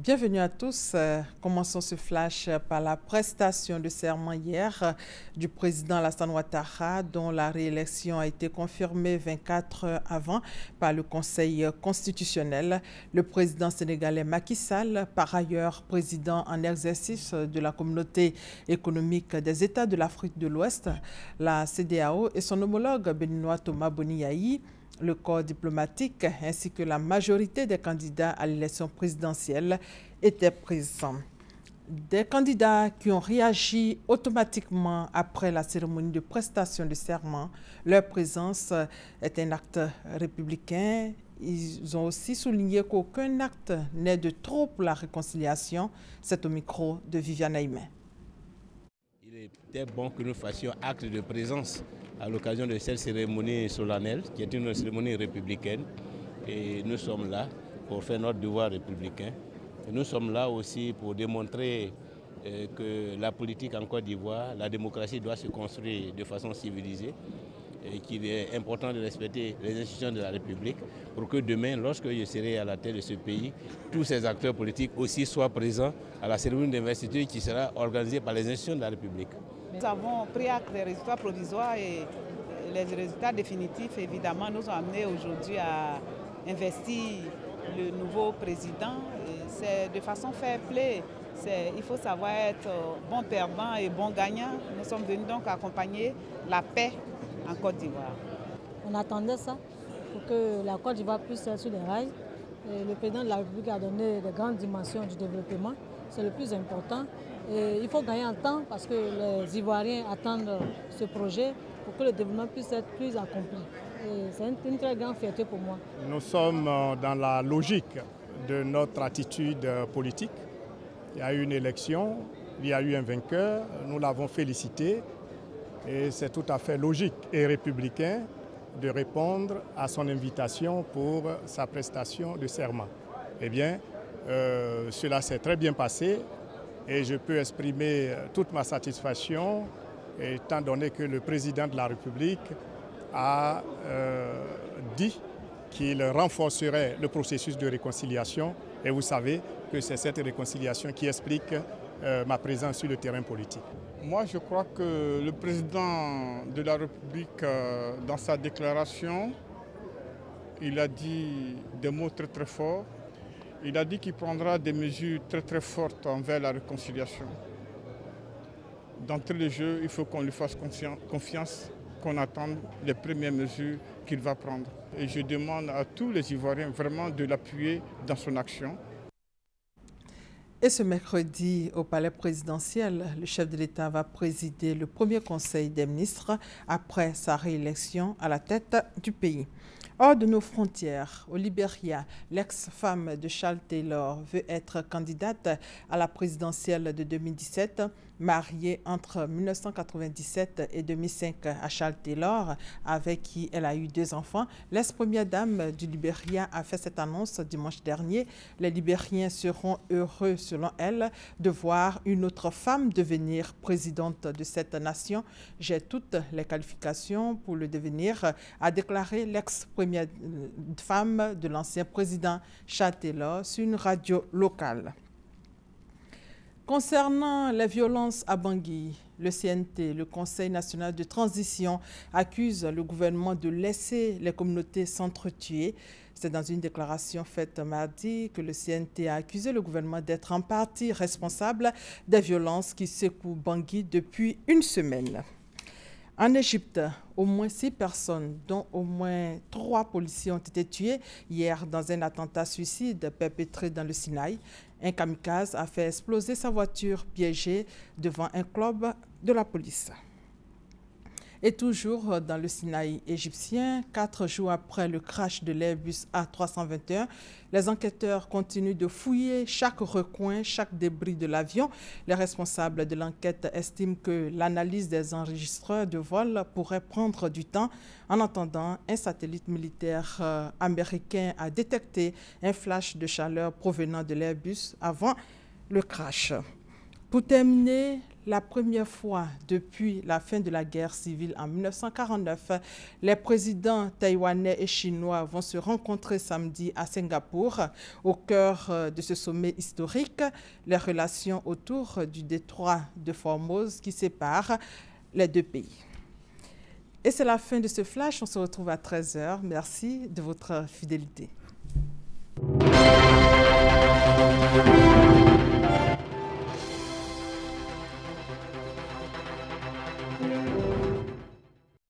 Bienvenue à tous. Commençons ce flash par la prestation de serment hier du président Alassane Ouattara, dont la réélection a été confirmée 24 heures avant par le Conseil constitutionnel. Le président sénégalais Macky Sall, par ailleurs président en exercice de la Communauté économique des États de l'Afrique de l'Ouest, la CEDEAO, et son homologue béninois Thomas Boni Yayi, le corps diplomatique ainsi que la majorité des candidats à l'élection présidentielle étaient présents. Des candidats qui ont réagi automatiquement après la cérémonie de prestation de serment. Leur présence est un acte républicain. Ils ont aussi souligné qu'aucun acte n'est de trop pour la réconciliation. C'est au micro de Viviane Aïmé. Il était bon que nous fassions acte de présence à l'occasion de cette cérémonie solennelle, qui est une cérémonie républicaine. Et nous sommes là pour faire notre devoir républicain. Et nous sommes là aussi pour démontrer que la politique en Côte d'Ivoire, la démocratie doit se construire de façon civilisée et qu'il est important de respecter les institutions de la République pour que demain, lorsque je serai à la tête de ce pays, tous ces acteurs politiques aussi soient présents à la cérémonie d'investiture qui sera organisée par les institutions de la République. Nous avons pris acte des résultats provisoires et les résultats définitifs, évidemment, nous ont amenés aujourd'hui à investir le nouveau président. C'est de façon fair play. Il faut savoir être bon perdant et bon gagnant. Nous sommes venus donc accompagner la paix en Côte d'Ivoire. On attendait ça pour que la Côte d'Ivoire puisse être sur les rails. Et le président de la République a donné de grandes dimensions du développement. C'est le plus important. Et il faut gagner en temps parce que les Ivoiriens attendent ce projet pour que le développement puisse être plus accompli. C'est une très grande fierté pour moi. Nous sommes dans la logique de notre attitude politique. Il y a eu une élection, il y a eu un vainqueur, nous l'avons félicité et c'est tout à fait logique et républicain de répondre à son invitation pour sa prestation de serment. Eh bien, cela s'est très bien passé et je peux exprimer toute ma satisfaction étant donné que le président de la République a dit qu'il renforcerait le processus de réconciliation et vous savez que c'est cette réconciliation qui explique ma présence sur le terrain politique. Moi, je crois que le président de la République, dans sa déclaration, il a dit des mots très très forts. Il a dit qu'il prendra des mesures très très fortes envers la réconciliation. D'entrée de jeu, il faut qu'on lui fasse confiance, qu'on attende les premières mesures qu'il va prendre. Et je demande à tous les Ivoiriens vraiment de l'appuyer dans son action. Et ce mercredi, au palais présidentiel, le chef de l'État va présider le premier conseil des ministres après sa réélection à la tête du pays. Hors de nos frontières, au Libéria, l'ex-femme de Charles Taylor veut être candidate à la présidentielle de 2017. Mariée entre 1997 et 2005 à Charles Taylor, avec qui elle a eu 2 enfants, l'ex-première dame du Libéria a fait cette annonce dimanche dernier. Les Libériens seront heureux, selon elle, de voir une autre femme devenir présidente de cette nation. J'ai toutes les qualifications pour le devenir, a déclaré l'ex-première femme de l'ancien président Charles Taylor sur une radio locale. Concernant les violences à Bangui, le CNT, le Conseil national de transition, accuse le gouvernement de laisser les communautés s'entretuer. C'est dans une déclaration faite mardi que le CNT a accusé le gouvernement d'être en partie responsable des violences qui secouent Bangui depuis une semaine. En Égypte, au moins 6 personnes, dont au moins 3 policiers, ont été tués hier dans un attentat suicide perpétré dans le Sinaï. Un kamikaze a fait exploser sa voiture piégée devant un club de la police. Et toujours dans le Sinaï égyptien, 4 jours après le crash de l'Airbus A321, les enquêteurs continuent de fouiller chaque recoin, chaque débris de l'avion. Les responsables de l'enquête estiment que l'analyse des enregistreurs de vol pourrait prendre du temps. En attendant, un satellite militaire américain a détecté un flash de chaleur provenant de l'Airbus avant le crash. Pour terminer, La première fois depuis la fin de la guerre civile en 1949, les présidents taïwanais et chinois vont se rencontrer samedi à Singapour. Au cœur de ce sommet historique, les relations autour du détroit de Formose qui sépare les deux pays. Et c'est la fin de ce flash. On se retrouve à 13h. Merci de votre fidélité.